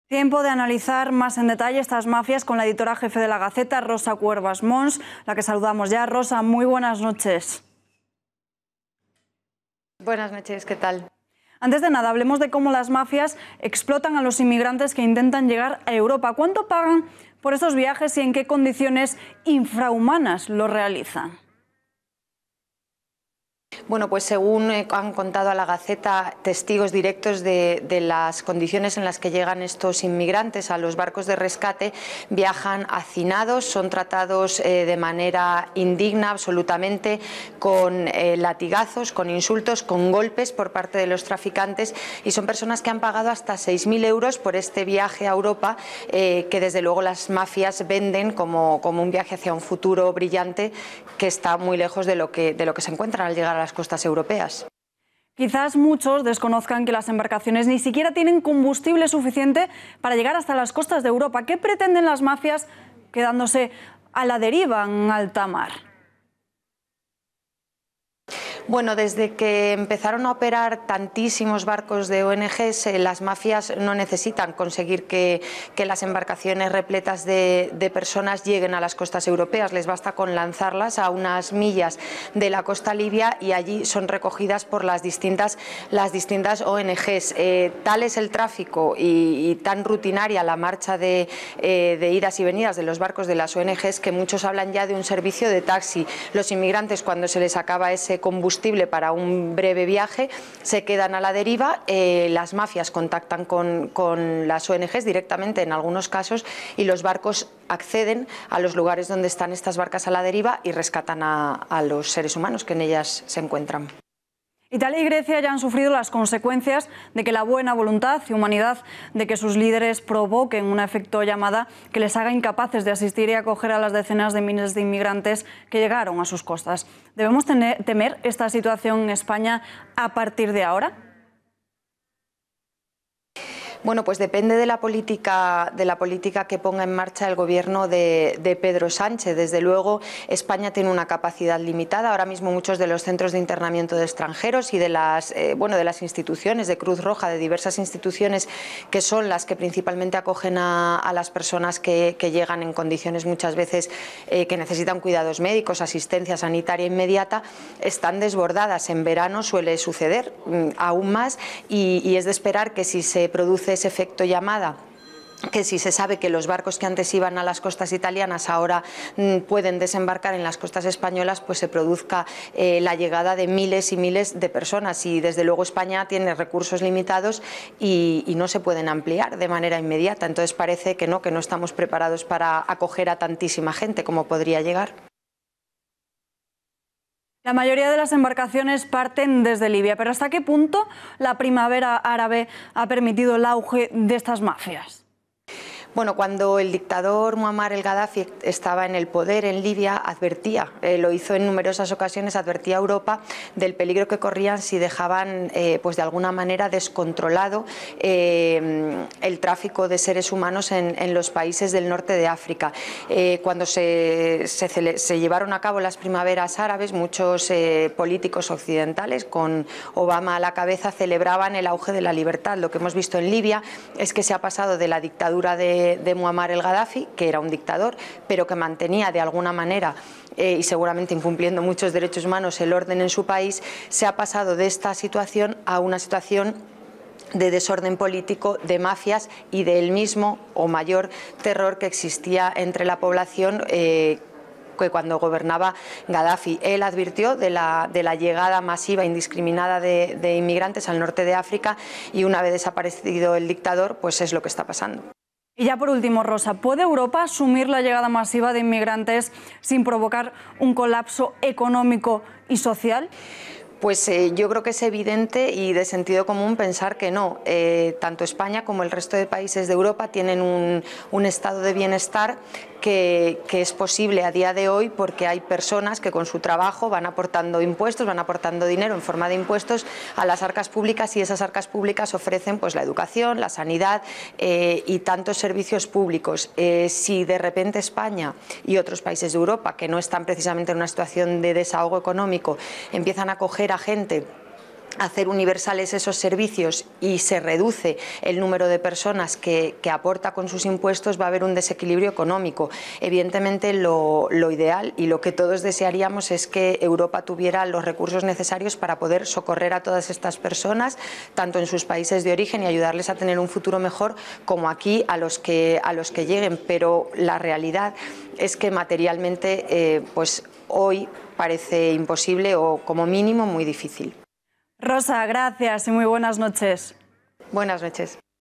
Tiempo de analizar más en detalle estas mafias con la editora jefe de La Gaceta, Rosa Cuervas Mons, la que saludamos ya. Rosa, muy buenas noches. Buenas noches, ¿qué tal? Antes de nada, hablemos de cómo las mafias explotan a los inmigrantes que intentan llegar a Europa. ¿Cuánto pagan por estos viajes y en qué condiciones infrahumanas lo realizan? Bueno, pues según han contado a La Gaceta testigos directos de las condiciones en las que llegan estos inmigrantes a los barcos de rescate, viajan hacinados, son tratados de manera indigna absolutamente, con latigazos, con insultos, con golpes por parte de los traficantes, y son personas que han pagado hasta 6.000 euros por este viaje a Europa, que desde luego las mafias venden como un viaje hacia un futuro brillante que está muy lejos de lo que se encuentran al llegar a las costas europeas. Quizás muchos desconozcan que las embarcaciones ni siquiera tienen combustible suficiente para llegar hasta las costas de Europa. ¿Qué pretenden las mafias quedándose a la deriva en alta mar? Bueno, desde que empezaron a operar tantísimos barcos de ONGs, las mafias no necesitan conseguir que las embarcaciones repletas de personas lleguen a las costas europeas. Les basta con lanzarlas a unas millas de la costa libia y allí son recogidas por las distintas ONGs. Tal es el tráfico y tan rutinaria la marcha de idas y venidas de los barcos de las ONGs que muchos hablan ya de un servicio de taxi. Los inmigrantes, cuando se les acaba ese combustible para un breve viaje, se quedan a la deriva. Las mafias contactan con las ONGs directamente en algunos casos y los barcos acceden a los lugares donde están estas barcas a la deriva y rescatan a los seres humanos que en ellas se encuentran. Italia y Grecia ya han sufrido las consecuencias de que la buena voluntad y humanidad de que sus líderes provoquen un efecto llamada que les haga incapaces de asistir y acoger a las decenas de miles de inmigrantes que llegaron a sus costas. ¿Debemos temer esta situación en España a partir de ahora? Bueno, pues depende de la política que ponga en marcha el gobierno de Pedro Sánchez. Desde luego, España tiene una capacidad limitada. Ahora mismo muchos de los centros de internamiento de extranjeros y de las instituciones de Cruz Roja, de diversas instituciones que son las que principalmente acogen a las personas que llegan en condiciones muchas veces que necesitan cuidados médicos, asistencia sanitaria inmediata, están desbordadas. En verano suele suceder aún más y es de esperar que si se produce ese efecto llamada, que si se sabe que los barcos que antes iban a las costas italianas ahora pueden desembarcar en las costas españolas, pues se produzca la llegada de miles y miles de personas. Y desde luego España tiene recursos limitados y no se pueden ampliar de manera inmediata. Entonces parece que no estamos preparados para acoger a tantísima gente como podría llegar. La mayoría de las embarcaciones parten desde Libia, pero ¿hasta qué punto la primavera árabe ha permitido el auge de estas mafias? Bueno, cuando el dictador Muammar el Gaddafi estaba en el poder en Libia, advertía, lo hizo en numerosas ocasiones, advertía a Europa del peligro que corrían si dejaban pues de alguna manera descontrolado el tráfico de seres humanos en los países del norte de África. Cuando se llevaron a cabo las primaveras árabes, muchos políticos occidentales, con Obama a la cabeza, celebraban el auge de la libertad. Lo que hemos visto en Libia es que se ha pasado de la dictadura de Muammar el Gaddafi, que era un dictador, pero que mantenía de alguna manera, y seguramente incumpliendo muchos derechos humanos, el orden en su país. Se ha pasado de esta situación a una situación de desorden político, de mafias y del mismo o mayor terror que existía entre la población que cuando gobernaba Gaddafi. Él advirtió de la llegada masiva indiscriminada de inmigrantes al norte de África y una vez desaparecido el dictador, pues es lo que está pasando. Y ya por último, Rosa, ¿puede Europa asumir la llegada masiva de inmigrantes sin provocar un colapso económico y social? Pues yo creo que es evidente y de sentido común pensar que no. Tanto España como el resto de países de Europa tienen un estado de bienestar que es posible a día de hoy porque hay personas que con su trabajo van aportando impuestos, van aportando dinero en forma de impuestos a las arcas públicas, y esas arcas públicas ofrecen pues la educación, la sanidad y tantos servicios públicos. Si de repente España y otros países de Europa que no están precisamente en una situación de desahogo económico empiezan a acoger a gente hacer universales esos servicios y se reduce el número de personas que aporta con sus impuestos, va a haber un desequilibrio económico. Evidentemente lo ideal y lo que todos desearíamos es que Europa tuviera los recursos necesarios para poder socorrer a todas estas personas, tanto en sus países de origen y ayudarles a tener un futuro mejor, como aquí a los que lleguen, pero la realidad es que materialmente pues hoy parece imposible o como mínimo muy difícil. Rosa, gracias y muy buenas noches. Buenas noches.